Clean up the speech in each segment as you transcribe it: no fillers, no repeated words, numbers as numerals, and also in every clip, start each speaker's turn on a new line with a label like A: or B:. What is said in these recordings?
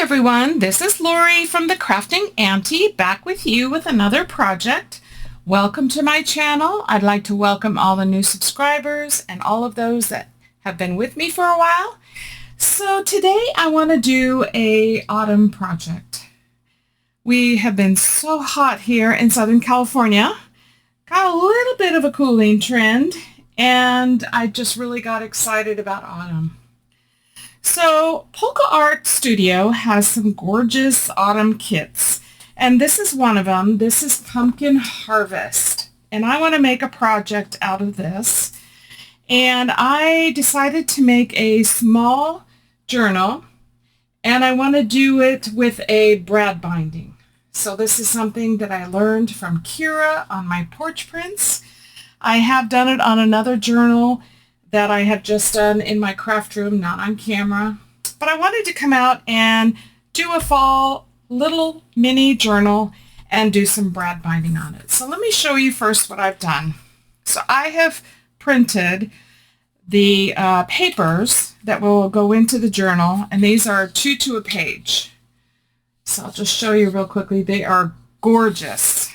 A: everyone, this is Lori from the Crafting Auntie, back with you with another project. Welcome to my channel. I'd like to welcome all the new subscribers and all of those that have been with me for a while. So today I want to do a autumn project. We have been so hot here in Southern California. Got a little bit of a cooling trend, and I just really got excited about autumn. So Polka Art Studio has some gorgeous autumn kits, and this is one of them. This is Pumpkin Harvest, and I want to make a project out of this. And I decided to make a small journal, and I want to do it with a brad binding. So this is something that I learned from Kyra on my porch prints. I have done it on another journal that I have just done in my craft room, not on camera. But I wanted to come out and do a fall little mini journal and do some brad binding on it. So let me show you first what I've done. So I have printed the papers that will go into the journal, and these are 2 to a page. So I'll just show you real quickly. They are gorgeous.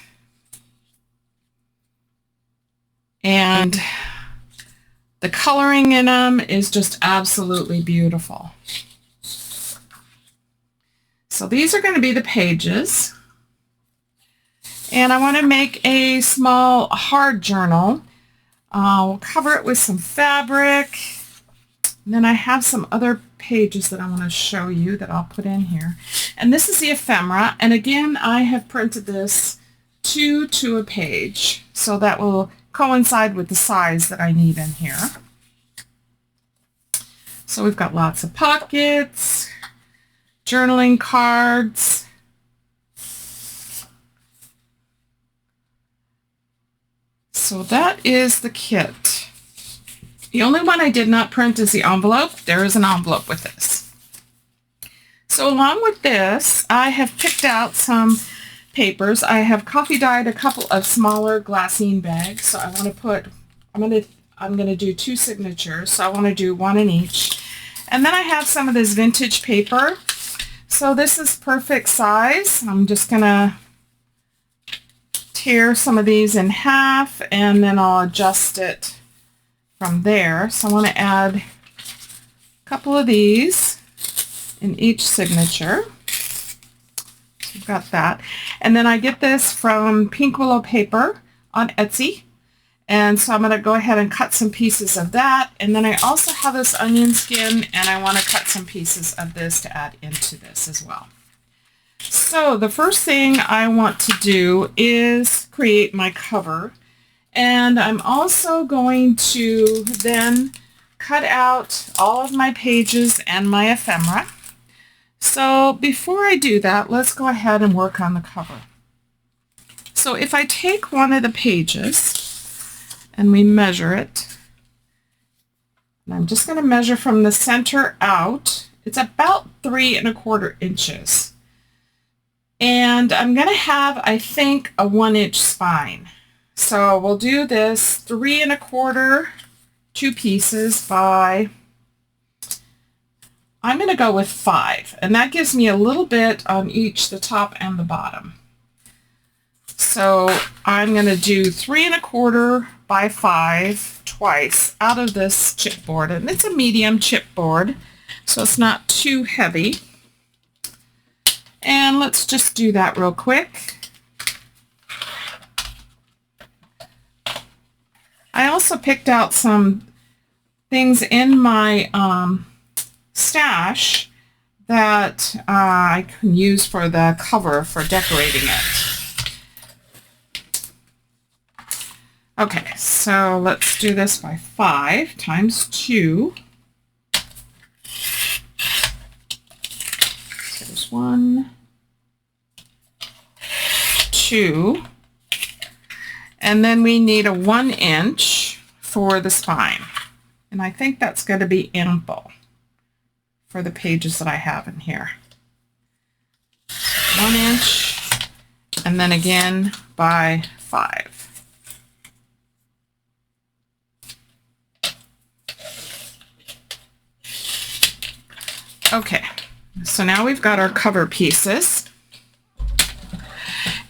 A: And the coloring in them is just absolutely beautiful. So these are going to be the pages. And I want to make a small hard journal. We'll cover it with some fabric. And then I have some other pages that I want to show you that I'll put in here. And this is the ephemera. And again, I have printed this 2 to a page. So that will coincide with the size that I need in here. So we've got lots of pockets, journaling cards, so that is the kit. The only one I did not print is the envelope. There is an envelope with this. So along with this, I have picked out some papers. I have coffee dyed a couple of smaller glassine bags. So I want to put, I'm going to do 2 signatures. So I want to do 1 in each. And then I have some of this vintage paper. So this is perfect size. I'm just going to tear some of these in half, and then I'll adjust it from there. So I want to add a couple of these in each signature. I've got that. And then I get this from Pink Willow Paper on Etsy. And so I'm going to go ahead and cut some pieces of that. And then I also have this onion skin, and I want to cut some pieces of this to add into this as well. So the first thing I want to do is create my cover. And I'm also going to then cut out all of my pages and my ephemera. So before I do that, let's go ahead and work on the cover. So if I take one of the pages and we measure it, and I'm just going to measure from the center out, it's about 3 1/4 inches. And I'm going to have, I think, a 1-inch spine. So we'll do this 3 1/4, 2 pieces by, I'm going to go with 5, and that gives me a little bit on each, the top and the bottom. So I'm going to do 3 1/4 by 5 twice out of this chipboard, and it's a medium chipboard, so it's not too heavy. And let's just do that real quick. I also picked out some things in my stash that I can use for the cover for decorating it. Okay, so let's do this by 5 times 2. So there's 1, 2, and then we need a 1 inch for the spine. And I think that's going to be ample for the pages that I have in here. 1 inch, and then again by 5. Okay, So now we've got our cover pieces.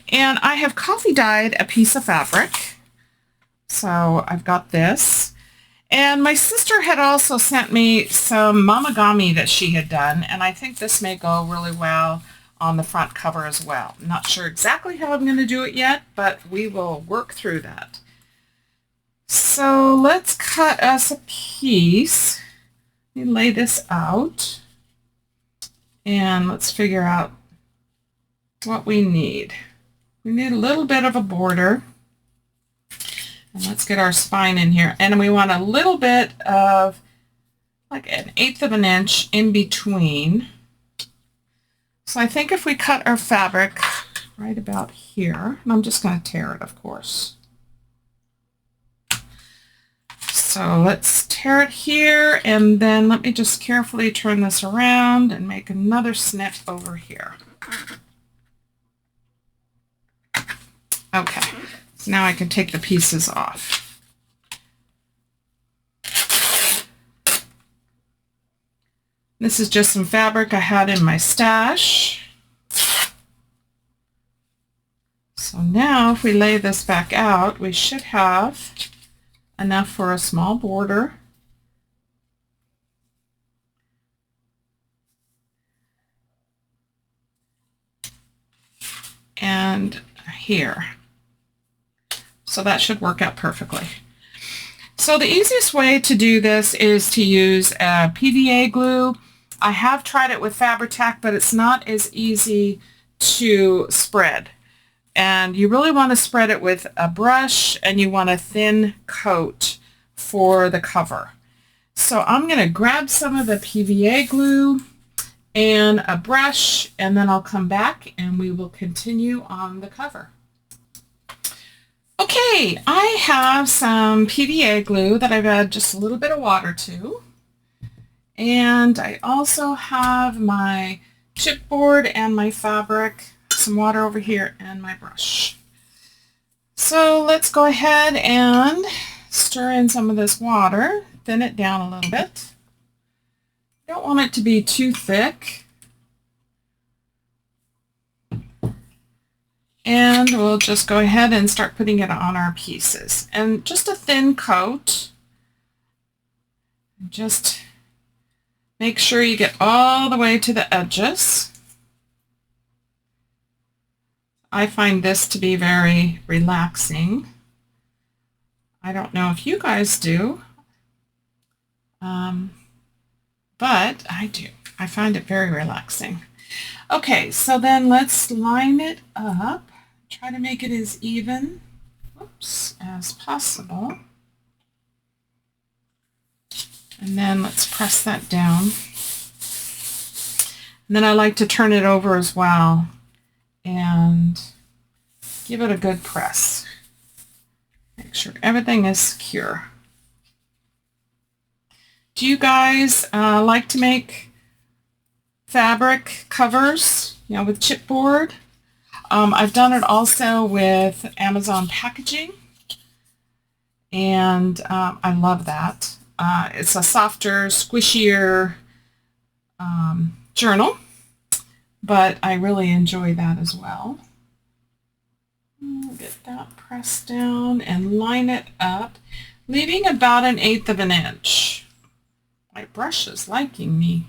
A: And I have coffee dyed a piece of fabric. So I've got this. And my sister had also sent me some mamagami that she had done, and I think this may go really well on the front cover as well. I'm not sure exactly how I'm going to do it yet, but we will work through that. So let's cut us a piece. Let me lay this out, and let's figure out what we need. We need a little bit of a border. And let's get our spine in here. And we want a little bit of like 1/8 of an inch in between. So I think if we cut our fabric right about here, and I'm just going to tear it, of course. So let's tear it here, and then let me just carefully turn this around and make another snip over here. Okay, so now I can take the pieces off. This is just some fabric I had in my stash. So now if we lay this back out, we should have enough for a small border. And here. So that should work out perfectly. So the easiest way to do this is to use PVA glue. I have tried it with Fabri-Tac, but it's not as easy to spread. And you really want to spread it with a brush, and you want a thin coat for the cover. So I'm going to grab some of the PVA glue and a brush, and then I'll come back and we will continue on the cover. Okay, I have some PVA glue that I've added just a little bit of water to. And I also have my chipboard and my fabric, some water over here, and my brush. So let's go ahead and stir in some of this water, thin it down a little bit. Don't want it to be too thick. And we'll just go ahead and start putting it on our pieces. And just a thin coat. Just make sure you get all the way to the edges. I find this to be very relaxing. I don't know if you guys do, but I do. I find it very relaxing. Okay, so then let's line it up. Try to make it as even, as possible. And then let's press that down. And then I like to turn it over as well and give it a good press. Make sure everything is secure. Do you guys like to make fabric covers, with chipboard? I've done it also with Amazon packaging, and I love that. It's a softer, squishier journal, but I really enjoy that as well. Get that pressed down and line it up, leaving about 1/8 of an inch. My brush is liking me.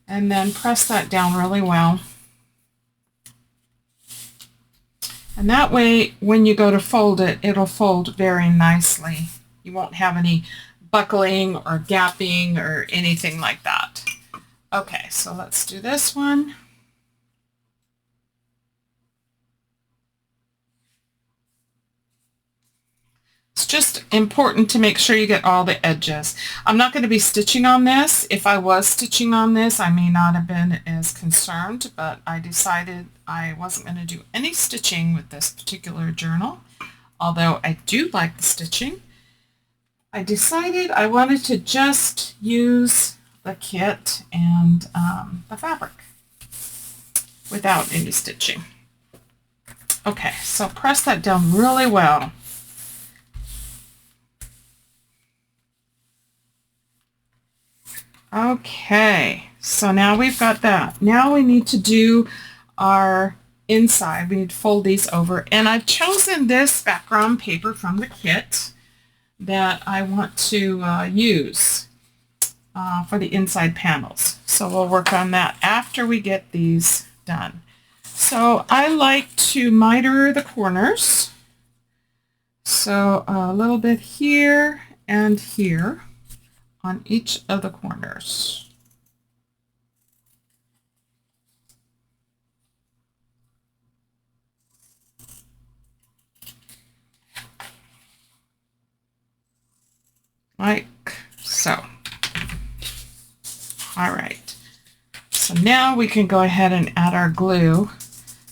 A: And then press that down really well. And that way, when you go to fold it, it'll fold very nicely. You won't have any buckling or gapping or anything like that. Okay, so let's do this one. It's just important to make sure you get all the edges. I'm not going to be stitching on this. If I was stitching on this, I may not have been as concerned, but I decided I wasn't going to do any stitching with this particular journal, although I do like the stitching. I decided I wanted to just use the kit and the fabric without any stitching. Okay, so press that down really well. Okay, So now we've got that. Now we need to do our inside. We need to fold these over. And I've chosen this background paper from the kit that I want to use for the inside panels. So we'll work on that after we get these done. So I like to miter the corners. So a little bit here and here on each of the corners. Like so. All right. So now we can go ahead and add our glue.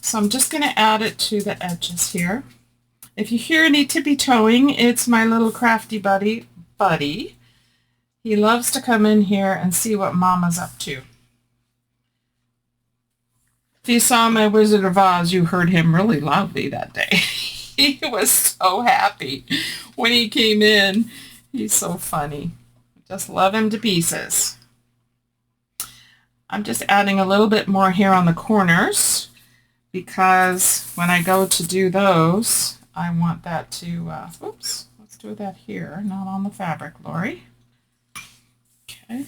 A: So I'm just going to add it to the edges here. If you hear any tippy-toeing, it's my little crafty buddy. He loves to come in here and see what Mama's up to. If you saw my Wizard of Oz, you heard him really loudly that day. He was so happy when he came in. He's so funny. Just love him to pieces. I'm just adding a little bit more here on the corners because when I go to do those, I want that to, oops, let's do that here, not on the fabric, Lori. Okay.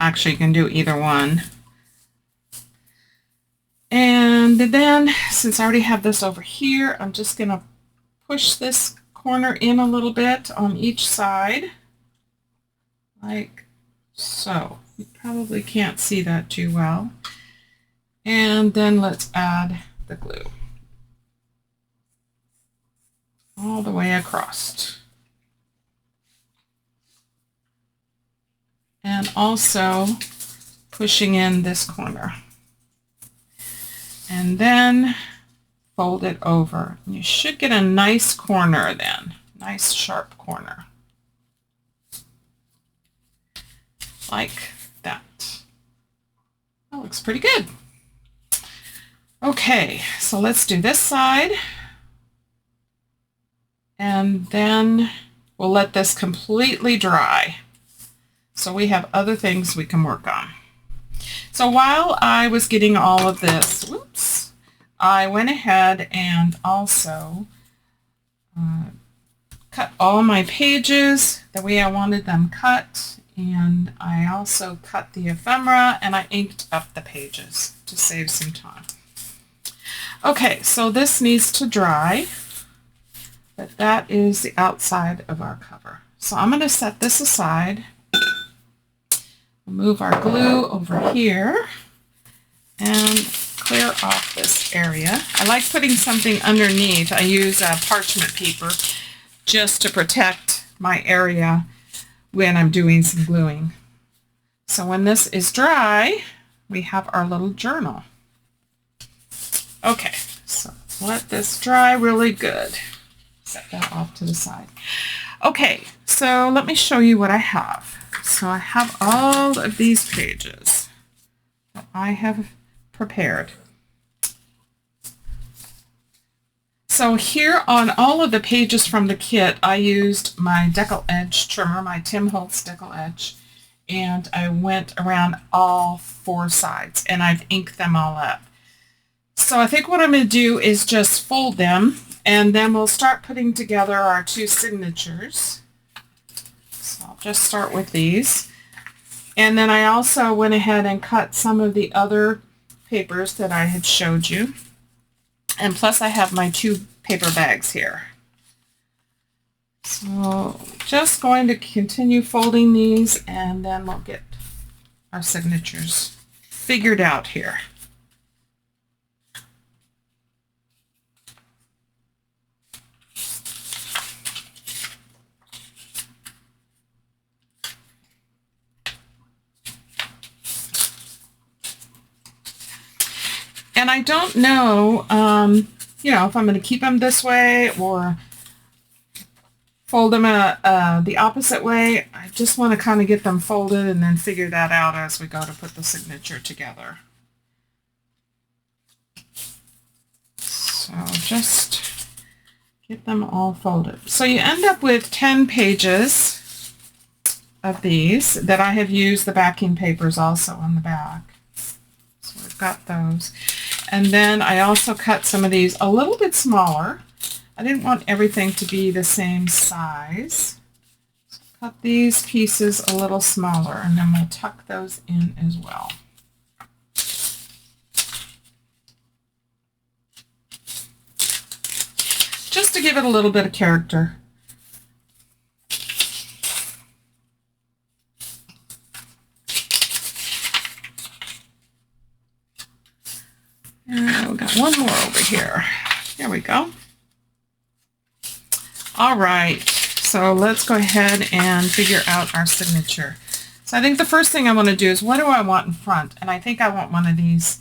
A: Actually, you can do either one. And then, since I already have this over here, I'm just going to push this corner in a little bit on each side, like so. You probably can't see that too well. And then let's add the glue all the way across. And also pushing in this corner. And then fold it over. And you should get a nice corner then, nice sharp corner. Like that. That looks pretty good. Okay, so let's do this side. And then we'll let this completely dry. So we have other things we can work on. So while I was getting all of this, whoops, I went ahead and also cut all my pages the way I wanted them cut. And I also cut the ephemera and I inked up the pages to save some time. Okay, so this needs to dry, but that is the outside of our cover. So I'm going to set this aside. Move our glue over here and clear off this area. I like putting something underneath. I use parchment paper just to protect my area when I'm doing some gluing. So when this is dry, we have our little journal. Okay, so let this dry really good. Set that off to the side. Okay, so let me show you what I have. So I have all of these pages that I have prepared. So here on all of the pages from the kit, I used my decal edge trimmer, my Tim Holtz decal edge, and I went around all four sides and I've inked them all up. So I think what I'm going to do is just fold them and then we'll start putting together our two signatures. So I'll just start with these. And then I also went ahead and cut some of the other papers that I had showed you. And plus I have my two paper bags here. So just going to continue folding these and then we'll get our signatures figured out here. And I don't know, you know, if I'm going to keep them this way or fold them the opposite way. I just want to kind of get them folded and then figure that out as we go to put the signature together. So just get them all folded. So you end up with 10 pages of these that I have used the backing papers also on the back. So we've got those. And then I also cut some of these a little bit smaller. I didn't want everything to be the same size. So cut these pieces a little smaller, and then we'll tuck those in as well. Just to give it a little bit of character. And we've got one more over here. There we go. All right, so let's go ahead and figure out our signature. So I think the first thing I want to do is, what do I want in front? And I think I want one of these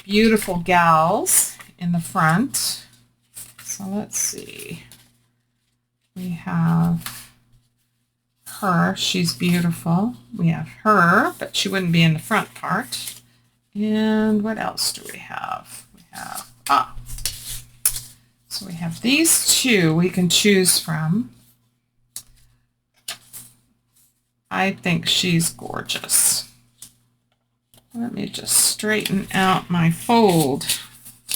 A: beautiful gals in the front. So let's see. We have her. She's beautiful. We have her, but she wouldn't be in the front part. And what else do we have? We have, so we have these two we can choose from. I think she's gorgeous. Let me just straighten out my fold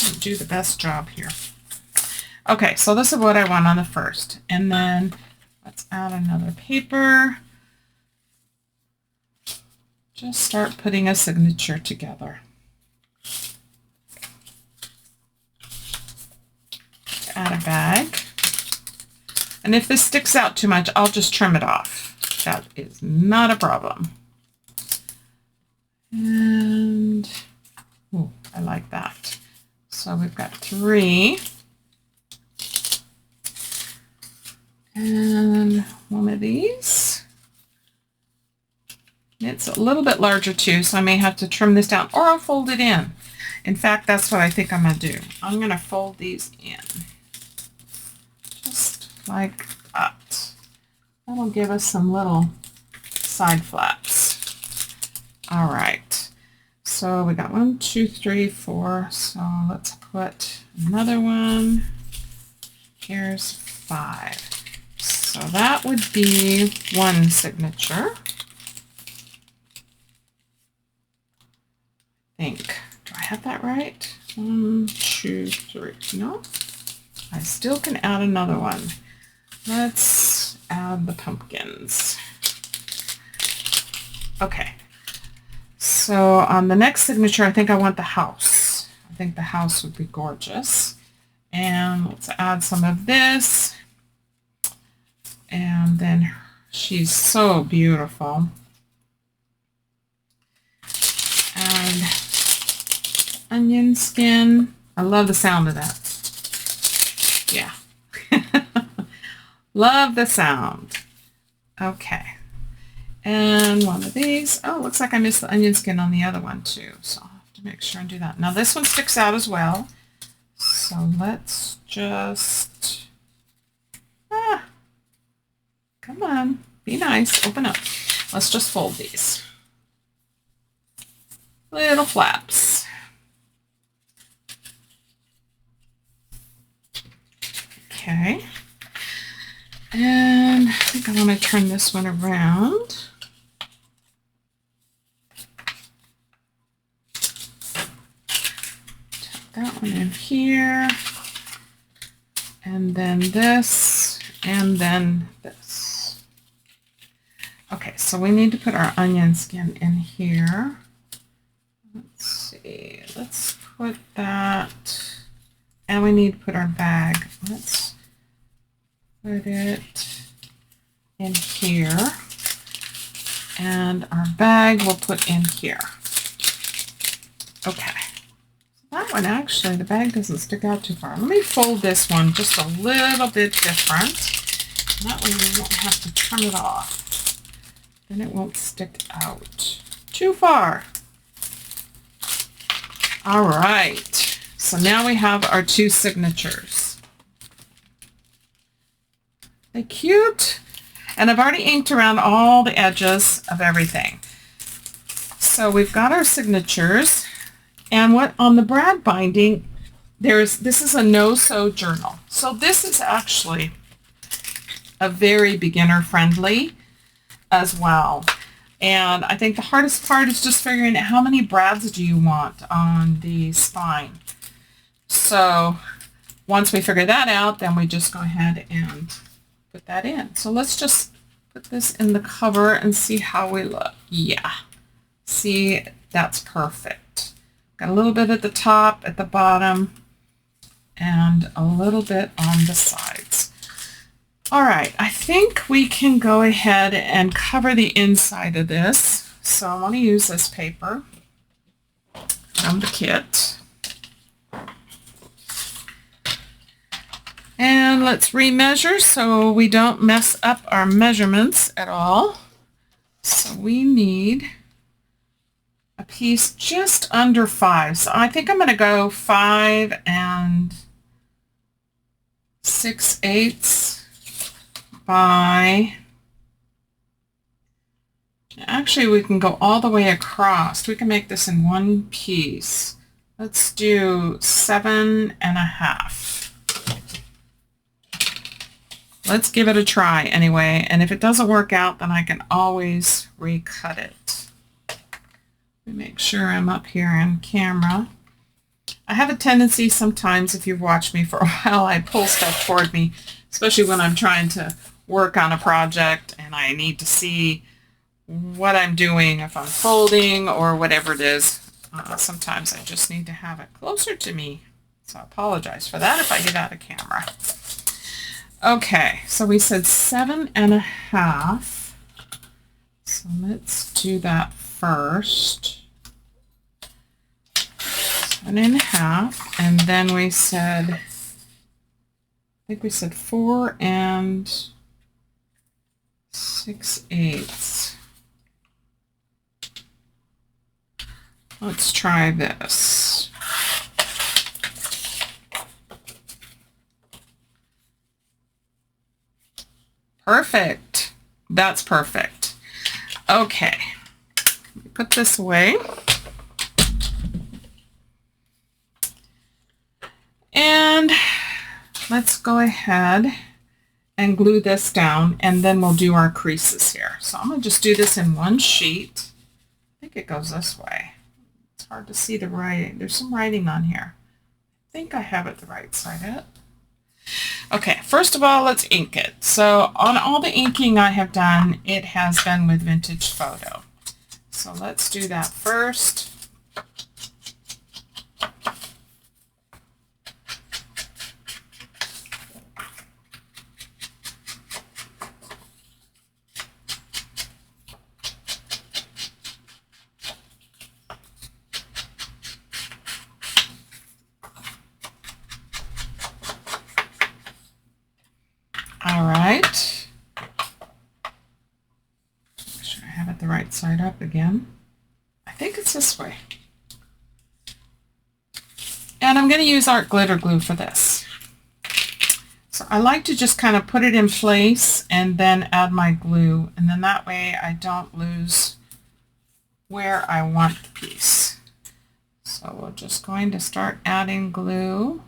A: and do the best job here. Okay, so this is what I want on the first. And then let's add another paper. Just start putting a signature together. Add a bag. And if this sticks out too much, I'll just trim it off. That is not a problem. And, oh, I like that. So we've got 3. And one of these. It's a little bit larger too, so I may have to trim this down, or I'll fold it in. In fact, that's what I think I'm going to do. I'm going to fold these in. Just like that. That'll give us some little side flaps. All right. So we got 1, 2, 3, 4. So let's put another one. Here's 5. So that would be one signature. I think. Do I have that right? 1, 2, 3. No. I still can add another one. Let's add the pumpkins. Okay. So on the next signature, I think I want the house. I think the house would be gorgeous. And let's add some of this. And then she's so beautiful. And onion skin. I love the sound of that. Yeah. Love the sound. Okay. And one of these. Oh, looks like I missed the onion skin on the other one too. So I'll have to make sure and do that. Now this one sticks out as well. So let's just... come on. Be nice. Open up. Let's just fold these. Little flaps. Okay. And I think I want to turn this one around. Tuck that one in here. And then this. And then this. Okay, so we need to put our onion skin in here. Let's see. Let's put that. And we need to put our bag. Let's put it in here. And our bag we'll put in here. Okay. That one actually, the bag doesn't stick out too far. Let me fold this one just a little bit different. That way we won't have to trim it off. Then it won't stick out too far. All right. So now we have our two signatures. They're cute. And I've already inked around all the edges of everything. So we've got our signatures. And what on the brad binding, this is a no-sew journal. So this is actually a very beginner friendly. as well. And I think the hardest part is just figuring out how many brads do you want on the spine. So once we figure that out, then we just go ahead and put that in. So let's just put this in the cover and see how we look. Yeah, see, that's perfect. Got a little bit at the top, at the bottom, and a little bit on the sides. All right, I think we can go ahead and cover the inside of this. So I want to use this paper from the kit. And let's remeasure so we don't mess up our measurements at all. So we need a piece just under 5. So I think I'm going to go 5 6/8 by, actually we can go all the way across. We can make this in one piece. Let's do 7.5. Let's give it a try anyway, and if it doesn't work out, then I can always recut it. Let me make sure I'm up here on camera. I have a tendency sometimes, if you've watched me for a while, I pull stuff toward me, especially when I'm trying to work on a project and I need to see what I'm doing, if I'm folding or whatever it is. Sometimes I just need to have it closer to me. So I apologize for that if I get out of camera. Okay, so we said 7.5. So let's do that first. 7.5, and then we said, I think we said 4 6/8. Let's try this. Perfect. That's perfect. Okay. Let me put this away. And let's go ahead and glue this down, and then we'll do our creases here. So I'm going to just do this in one sheet. I think it goes this way. It's hard to see the writing. There's some writing on here. I think I have it the right side up. Okay, first of all, let's ink it. So on all the inking I have done, it has been with Vintage Photo. So let's do that first. All right. Make sure I have it the right side up again. I think it's this way. And I'm going to use art glitter glue for this. So I like to just kind of put it in place and then add my glue, and then that way I don't lose where I want the piece. So we're just going to start adding glue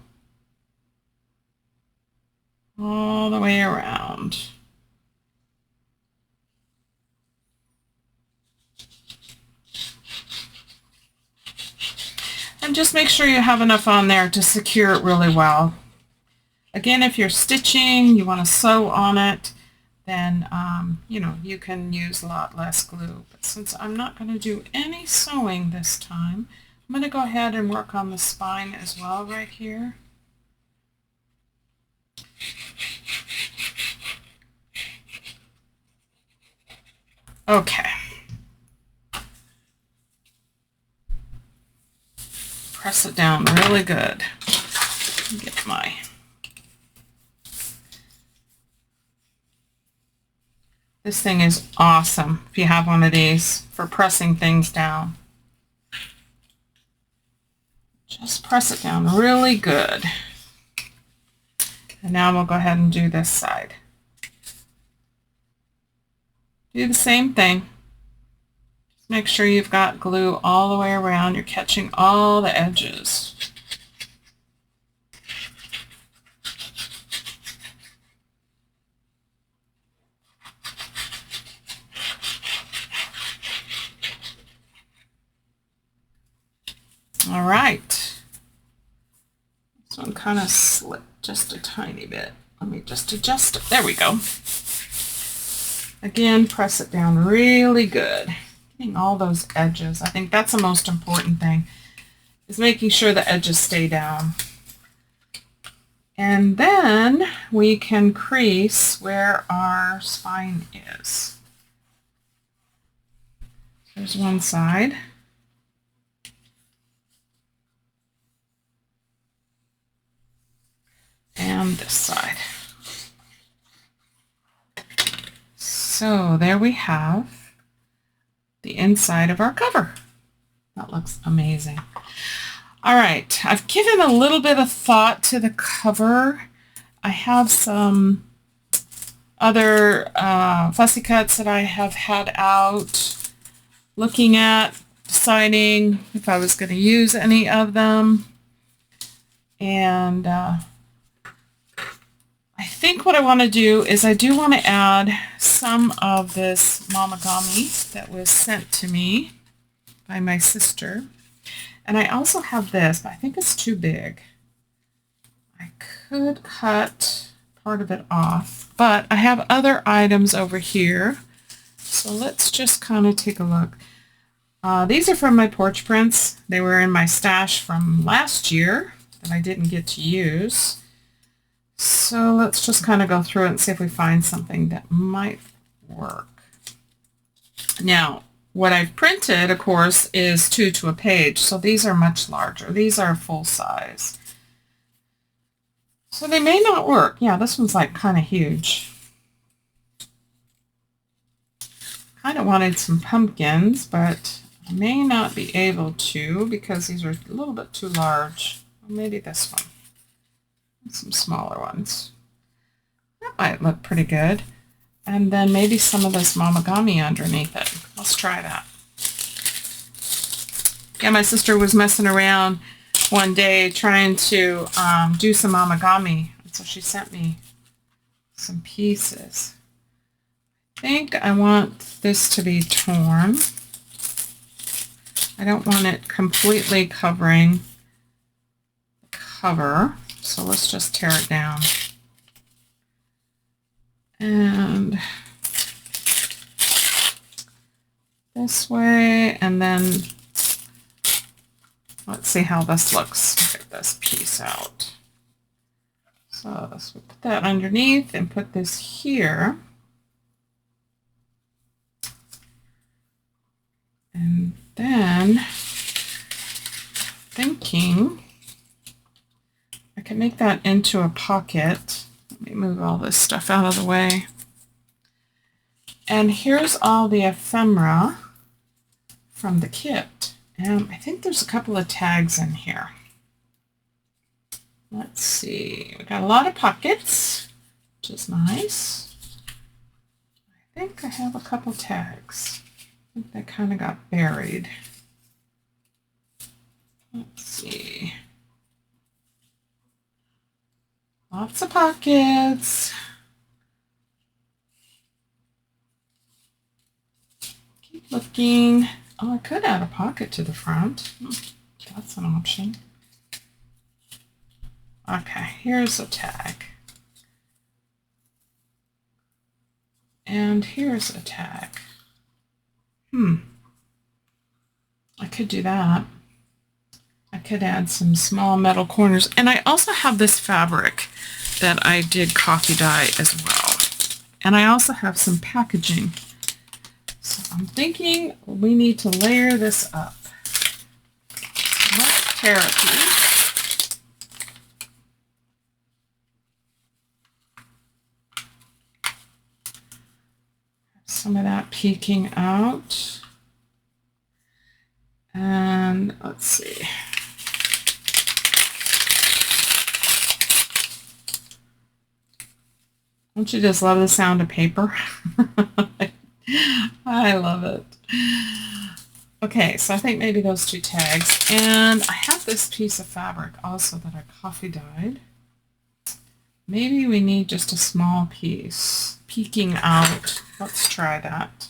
A: all the way around. And just make sure you have enough on there to secure it really well. Again, if you're stitching, you want to sew on it, then you know, you can use a lot less glue. But since I'm not going to do any sewing this time, I'm going to go ahead and work on the spine as well right here. Okay. Press it down really good. Get my This thing is awesome if you have one of these for pressing things down. Just press it down really good. And now we'll go ahead and do this side. Do the same thing. Just make sure you've got glue all the way around. You're catching all the edges. All right. This one kind of slipped just a tiny bit. Let me just adjust it. There we go. Again, press it down really good. Getting all those edges. I think that's the most important thing, is making sure the edges stay down. And then we can crease where our spine is. There's one side. And this side. So there we have the inside of our cover. That looks amazing. All right, I've given a little bit of thought to the cover. I have some other fussy cuts that I have had out, looking at, deciding if I was going to use any of them. And I think what I want to do is I do want to add some of this mamagami that was sent to me by my sister. And I also have this, but I think it's too big. I could cut part of it off, but I have other items over here. So let's just kind of take a look. These are from my porch prints. They were in my stash from last year that I didn't get to use. So let's just kind of go through it and see if we find something that might work. Now, what I've printed, of course, is 2 to a page, so these are much larger. These are full size. So they may not work. Yeah, this one's like kind of huge. Kind of wanted some pumpkins, but I may not be able to because these are a little bit too large. Well, maybe this one. Some smaller ones. That might look pretty good. And then maybe some of this mamagami underneath it. Let's try that. Yeah, my sister was messing around one day trying to do some mamagami. And so she sent me some pieces. I think I want this to be torn. I don't want it completely covering the cover. So let's just tear it down. And this way, and then let's see how this looks. Get this piece out. So let's put that underneath and put this here. And then thinking I can make that into a pocket. Let me move all this stuff out of the way. And here's all the ephemera from the kit. And I think there's a couple of tags in here. Let's see. We got a lot of pockets, which is nice. I think I have a couple tags. I think they kind of got buried. Let's see. Lots of pockets. Keep looking. Oh, I could add a pocket to the front. That's an option. Okay, here's a tag. And here's a tag. I could do that. I could add some small metal corners. And I also have this fabric that I did coffee dye as well. And I also have some packaging. So I'm thinking we need to layer this up. So let's tear a piece. Some of that peeking out. And let's see. Don't you just love the sound of paper? I love it. Okay, so I think maybe those two tags. And I have this piece of fabric also that I coffee dyed. Maybe we need just a small piece peeking out. Let's try that.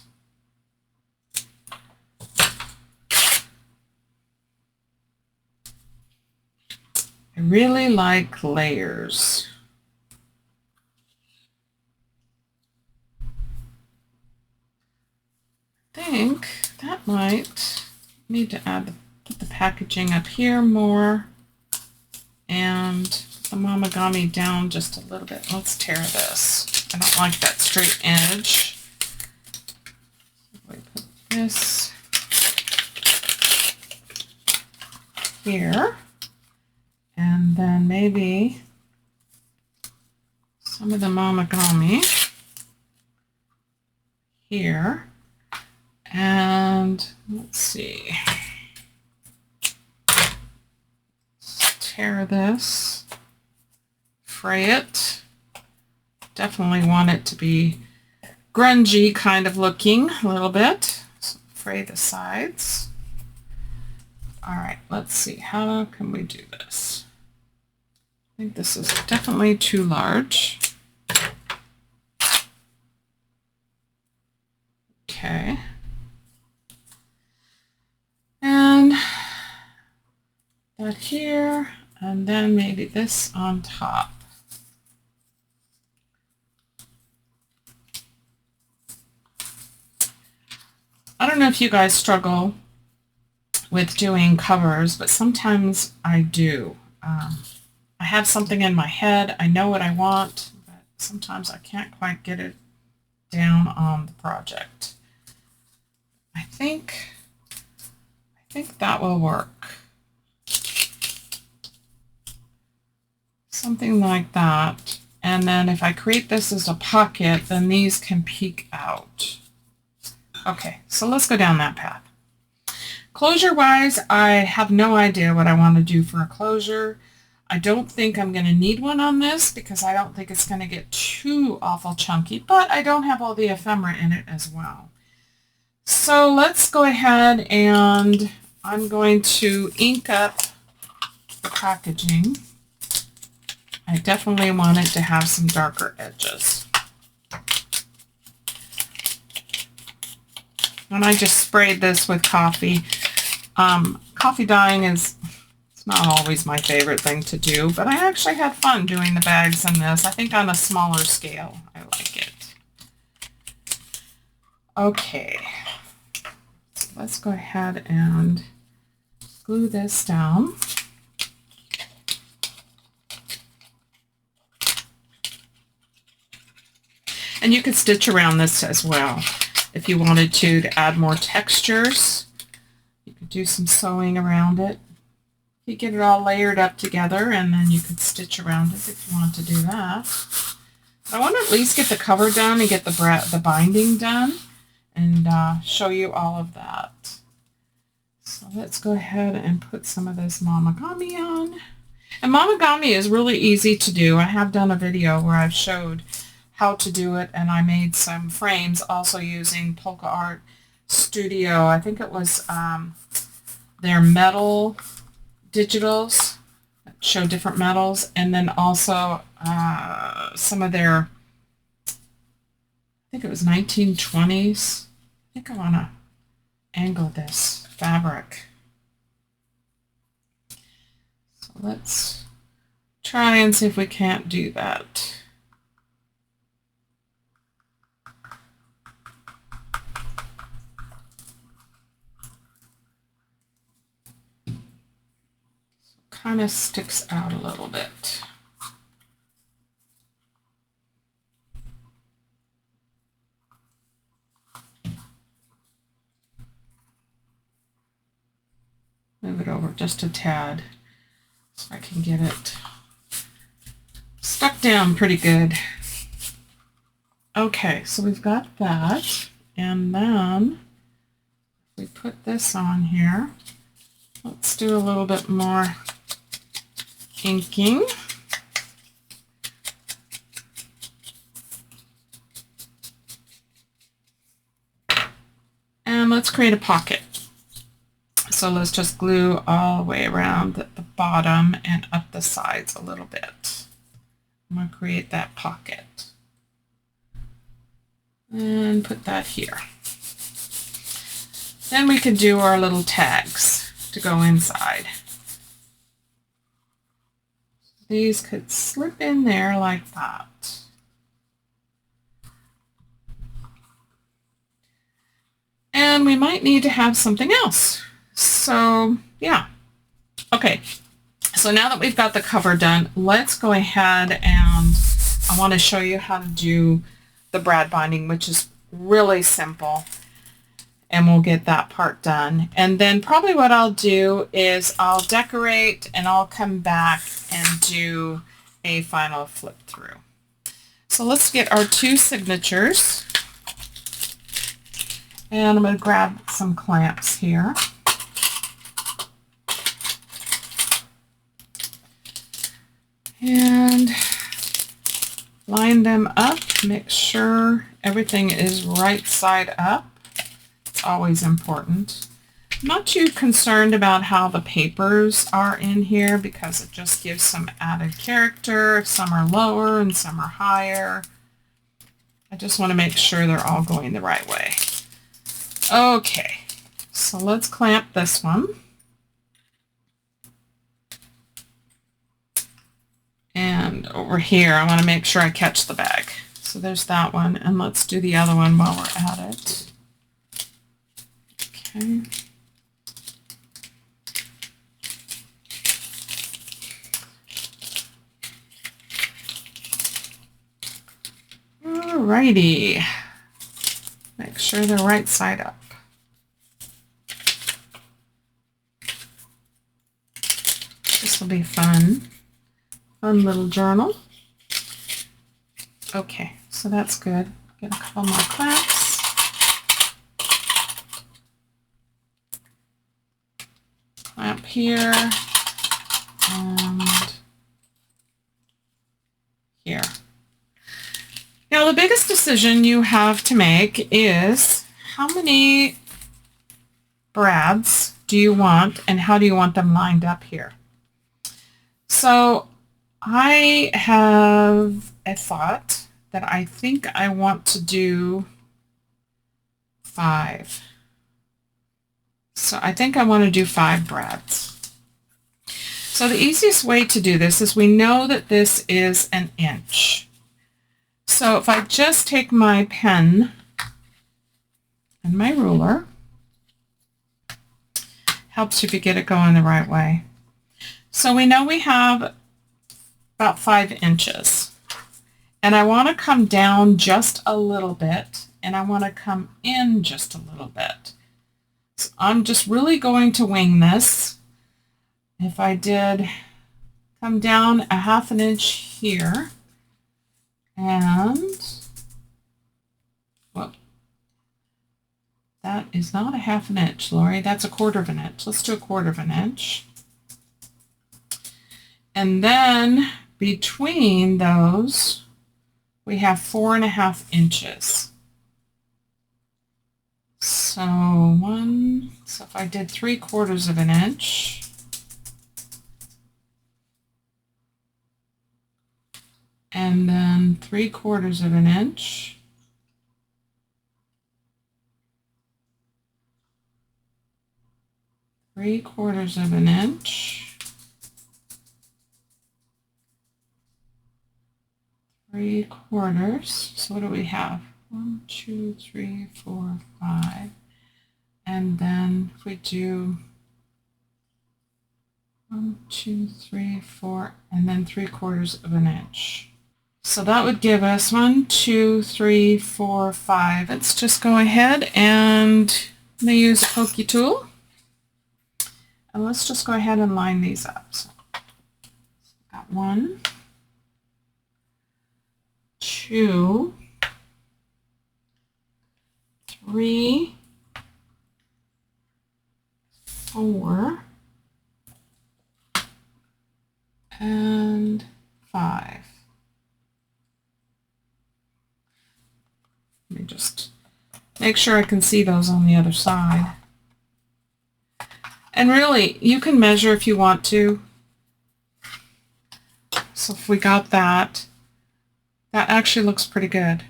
A: I really like layers. I think that might need to put the packaging up here more and the mamagami down just a little bit. Let's tear this. I don't like that straight edge. We put this here, and then maybe some of the mamagami here. And let's see, let's tear this, fray it. Definitely want it to be grungy kind of looking a little bit. So fray the sides. All right, let's see, how can we do this? I think this is definitely too large. Okay. And that here, and then maybe this on top. I don't know if you guys struggle with doing covers, but sometimes I do. I have something in my head, I know what I want, but sometimes I can't quite get it down on the project. I think that will work. Something like that. And then if I create this as a pocket, then these can peek out. Okay, so let's go down that path. Closure wise, I have no idea what I want to do for a closure. I don't think I'm going to need one on this because I don't think it's going to get too awful chunky, but I don't have all the ephemera in it as well. So let's go ahead and I'm going to ink up the packaging. I definitely want it to have some darker edges. And I just sprayed this with coffee. Coffee dyeing is not always my favorite thing to do, but I actually had fun doing the bags in this. I think on a smaller scale, I like it. Okay, so let's go ahead and glue this down. And you could stitch around this as well if you wanted to add more textures. You could do some sewing around it. You get it all layered up together, and then you could stitch around it if you want to do that. I want to at least get the cover done and get the binding done and show you all of that. So let's go ahead and put some of this mamagami on. And mamagami is really easy to do. I have done a video where I've showed how to do it, and I made some frames also using Polka Art Studio. I think it was their metal digitals that show different metals, and then also some of their, I think it was 1920s. I think I want to angle this fabric. So let's try and see if we can't do that. Kind of sticks out a little bit. Move it over just a tad so I can get it stuck down pretty good. Okay, so we've got that, and then we put this on here. Let's do a little bit more inking. And let's create a pocket. So let's just glue all the way around the bottom and up the sides a little bit. I'm going to create that pocket. And put that here. Then we can do our little tags to go inside. These could slip in there like that. And we might need to have something else. So yeah. Okay, so now that we've got the cover done, let's go ahead and I want to show you how to do the brad binding, which is really simple. And we'll get that part done. And then probably what I'll do is I'll decorate and I'll come back and do a final flip through. So let's get our 2 signatures. And I'm going to grab some clamps here. And line them up, make sure everything is right side up. It's always important. I'm not too concerned about how the papers are in here because it just gives some added character. Some are lower and some are higher. I just want to make sure they're all going the right way. Okay, so let's clamp this one. And over here, I want to make sure I catch the bag. So there's that one, and let's do the other one while we're at it. Okay. Alrighty. Make sure they're right side up. This will be fun. Fun little journal. Okay, so that's good. Get a couple more clamps. Clamp here and here. Now the biggest decision you have to make is how many brads do you want and how do you want them lined up here? So I have a thought that I think I want to do 5. So I think I want to do 5 brads. So the easiest way to do this is we know that this is an inch. So if I just take my pen and my ruler, helps if you get it going the right way. So we know we have about 5 inches. And I want to come down just a little bit, and I want to come in just a little bit. So I'm just really going to wing this. If I did come down a 1/2 inch here, and well, that is not a 1/2 inch, Lori. That's a 1/4 inch. Let's do a 1/4 inch. And then between those, we have 4.5 inches. So if I did 3/4 inch, and then 3/4 inch, inch, 3/4. So what do we have? 1, 2, 3, 4, 5. And then if we do 1, 2, 3, 4, and then 3/4 inch. So that would give us 1, 2, 3, 4, 5. Let's just go ahead and I'm going to use a pokey tool. And let's just go ahead and line these up. So got 1, 2, 3, 4, and 5. Let me just make sure I can see those on the other side. And really, you can measure if you want to. So if we got that, that actually looks pretty good.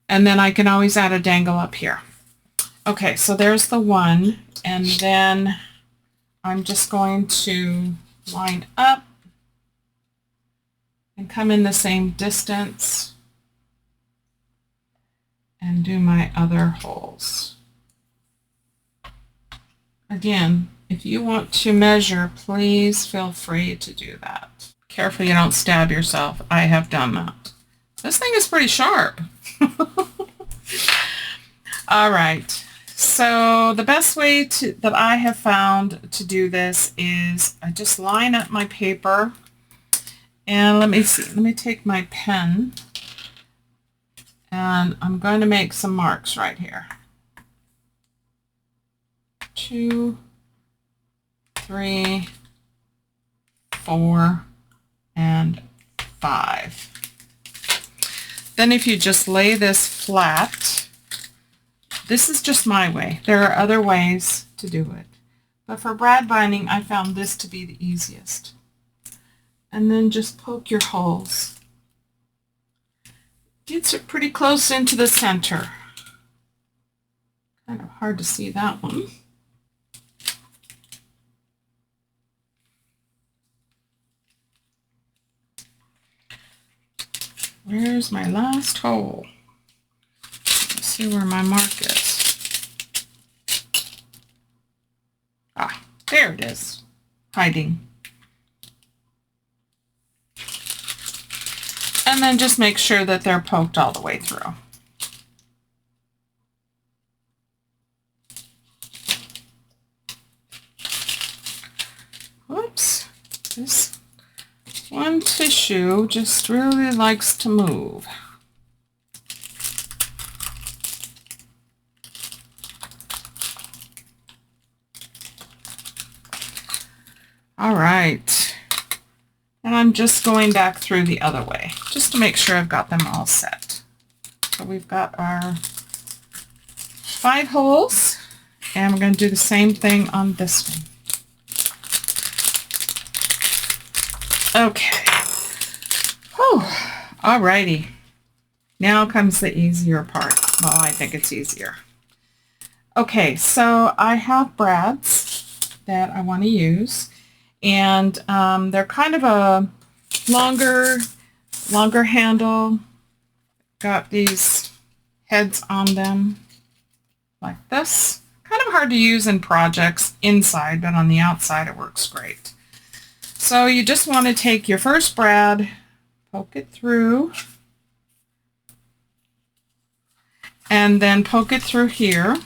A: And then I can always add a dangle up here. Okay, so there's the one, and then I'm just going to line up and come in the same distance and do my other holes. Again, if you want to measure, please feel free to do that. Careful you don't stab yourself. I have done that. This thing is pretty sharp. All right. So the best way that I have found to do this is I just line up my paper, and let me see. Let me take my pen, and I'm going to make some marks right here. 2, 3, 4, and 5. Then if you just lay this flat, this is just my way. There are other ways to do it. But for brad binding, I found this to be the easiest. And then just poke your holes. Gets it pretty close into the center. Kind of hard to see that one. Where's my last hole? Let's see where my mark is. Ah, there it is, hiding. And then just make sure that they're poked all the way through. Whoops, this one tissue just really likes to move. All right, and I'm just going back through the other way just to make sure I've got them all set. So we've got our 5 holes, and we're going to do the same thing on this one. Okay. Oh, all righty. Now comes the easier part. Well, I think it's easier. Okay, so I have brads that I want to use, and they're kind of a longer handle. Got these heads on them like this. Kind of hard to use in projects inside, but on the outside it works great. So you just want to take your first brad, poke it through, and then poke it through here.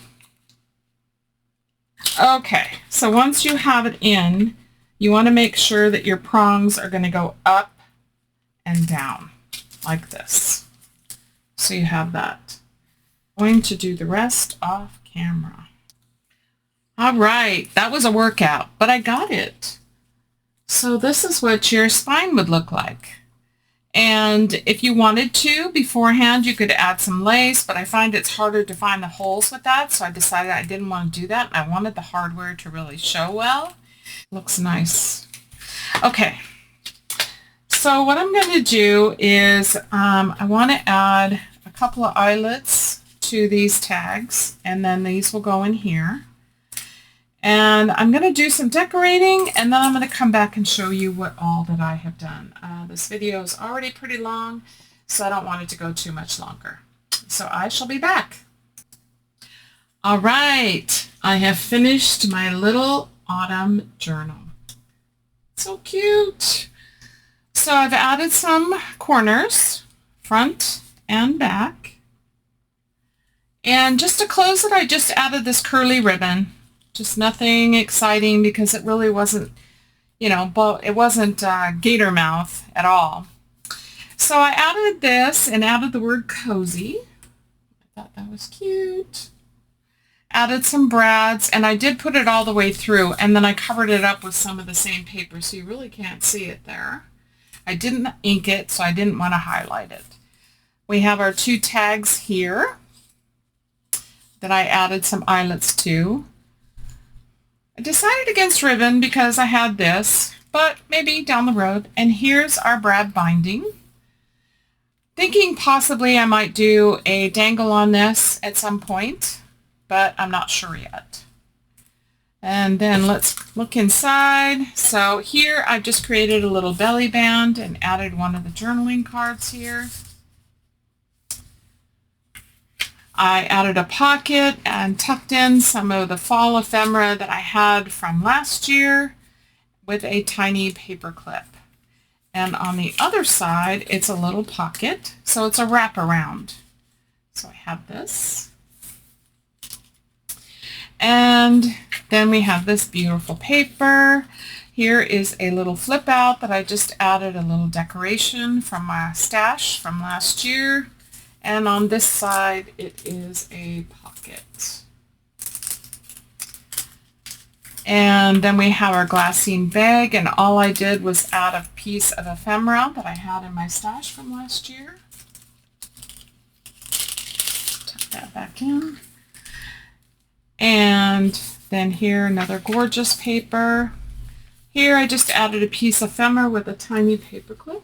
A: Okay, so once you have it in, you want to make sure that your prongs are going to go up and down like this. So you have that. I'm going to do the rest off camera. All right, that was a workout, but I got it. So this is what your spine would look like. And if you wanted to beforehand, you could add some lace, but I find it's harder to find the holes with that, so I decided I didn't want to do that. I wanted the hardware to really show well. Looks nice. Okay, so what I'm going to do is I want to add a couple of eyelets to these tags, and then these will go in here. And I'm going to do some decorating, and then I'm going to come back and show you what all that I have done. This video is already pretty long, so I don't want it to go too much longer. So I shall be back. All right, I have finished my little autumn journal. So cute. So I've added some corners, front and back. And just to close it, I just added this curly ribbon. Just nothing exciting because it really wasn't, you know, it wasn't gator mouth at all. So I added this and added the word cozy. I thought that was cute. Added some brads, and I did put it all the way through, and then I covered it up with some of the same paper, so you really can't see it there. I didn't ink it, so I didn't want to highlight it. We have our 2 tags here that I added some eyelets to. I decided against ribbon because I had this, but maybe down the road. And here's our brad binding. Thinking possibly I might do a dangle on this at some point, but I'm not sure yet. And then let's look inside. So here I've just created a little belly band and added one of the journaling cards here. I added a pocket and tucked in some of the fall ephemera that I had from last year with a tiny paper clip. And on the other side, it's a little pocket, so it's a wraparound. So I have this. And then we have this beautiful paper. Here is a little flip out that I just added a little decoration from my stash from last year. And on this side, it is a pocket. And then we have our glassine bag, and all I did was add a piece of ephemera that I had in my stash from last year. Tuck that back in. And then here, another gorgeous paper. Here I just added a piece of ephemera with a tiny paper clip.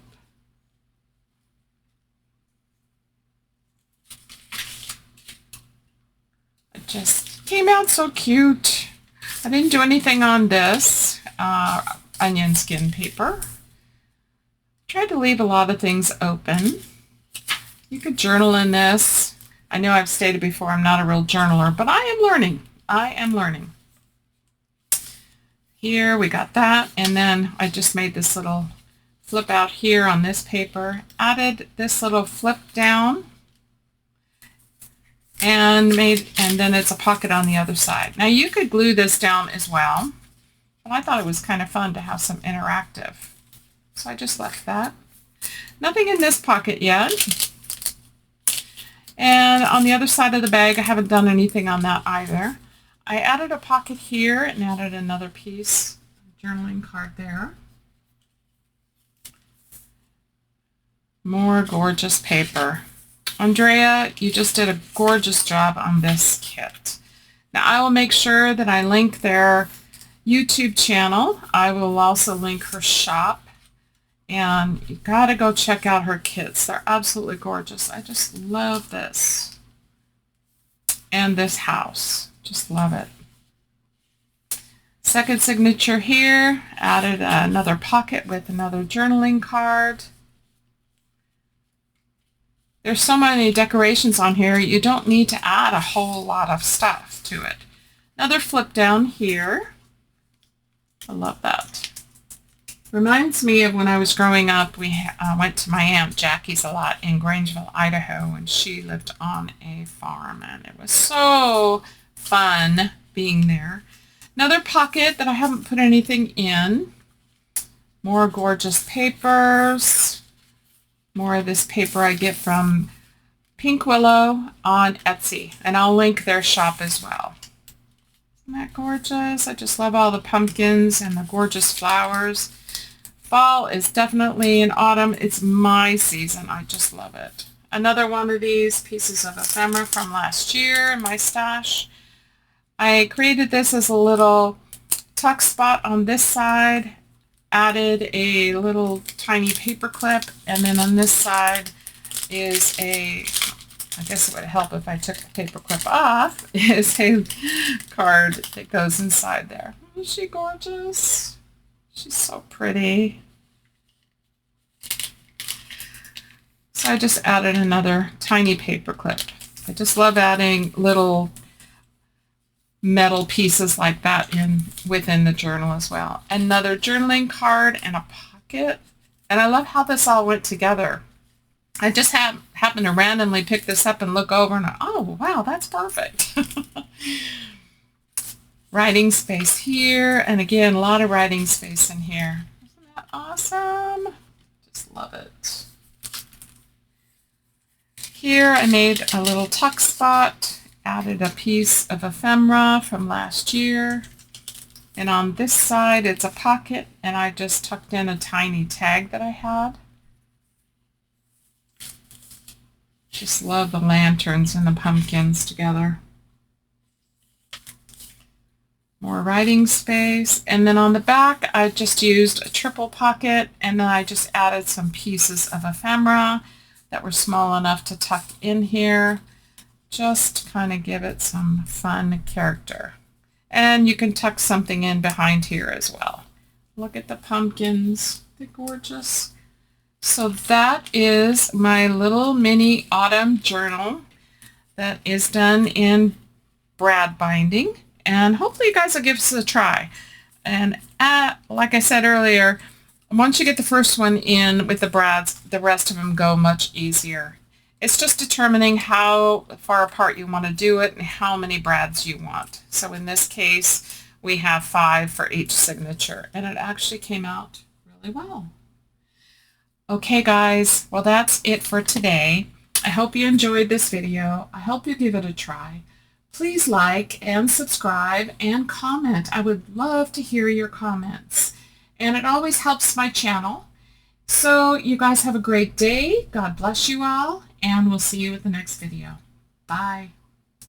A: It just came out so cute. I didn't do anything on this onion skin paper. Tried to leave a lot of things open. You could journal in this. I know I've stated before I'm not a real journaler, but I am learning. I am learning. Here we got that, and then I just made this little flip out here on this paper, added this little flip down, and then it's a pocket on the other side. Now you could glue this down as well, but I thought it was kind of fun to have some interactive. So I just left that. Nothing in this pocket yet. And on the other side of the bag, I haven't done anything on that either. I added a pocket here and added another piece of journaling card there. More gorgeous paper. Andrea, you just did a gorgeous job on this kit. Now I will make sure that I link their YouTube channel. I will also link her shop. And you gotta go check out her kits. They're absolutely gorgeous. I just love this. And this house. Just love it. Second signature here. Added another pocket with another journaling card. There's so many decorations on here, you don't need to add a whole lot of stuff to it. Another flip down here. I love that. Reminds me of when I was growing up, we went to my Aunt Jackie's a lot in Grangeville, Idaho, and she lived on a farm, and it was so fun being there. Another pocket that I haven't put anything in. More gorgeous papers. More of this paper I get from Pink Willow on Etsy, and I'll link their shop as well. Isn't that gorgeous? I just love all the pumpkins and the gorgeous flowers. Fall is definitely in autumn. It's my season. I just love it. Another one of these pieces of ephemera from last year in my stash. I created this as a little tuck spot on this side. Added a little tiny paper clip, and then on this side is I guess it would help if I took the paper clip off, is a card that goes inside there. Isn't she gorgeous? She's so pretty. So I just added another tiny paper clip. I just love adding little metal pieces like that within the journal as well. Another journaling card and a pocket. And I love how this all went together. I just happened to randomly pick this up and look over and oh wow, that's perfect. Writing space here, and again a lot of writing space in here. Isn't that awesome? Just love it. Here I made a little tuck spot. Added a piece of ephemera from last year, and on this side it's a pocket, and I just tucked in a tiny tag that I had. Just love the lanterns and the pumpkins together. More writing space, and then on the back I just used a triple pocket, and then I just added some pieces of ephemera that were small enough to tuck in here. Just kind of give it some fun character. And you can tuck something in behind here as well. Look at the pumpkins. They're gorgeous. So that is my little mini autumn journal that is done in brad binding. And hopefully you guys will give us a try. And like I said earlier, once you get the first one in with the brads, the rest of them go much easier. It's just determining how far apart you want to do it and how many brads you want. So in this case, we have 5 for each signature, and it actually came out really well. Okay, guys, well, that's it for today. I hope you enjoyed this video. I hope you give it a try. Please like and subscribe and comment. I would love to hear your comments, and it always helps my channel. So you guys have a great day. God bless you all, and we'll see you at the next video. Bye.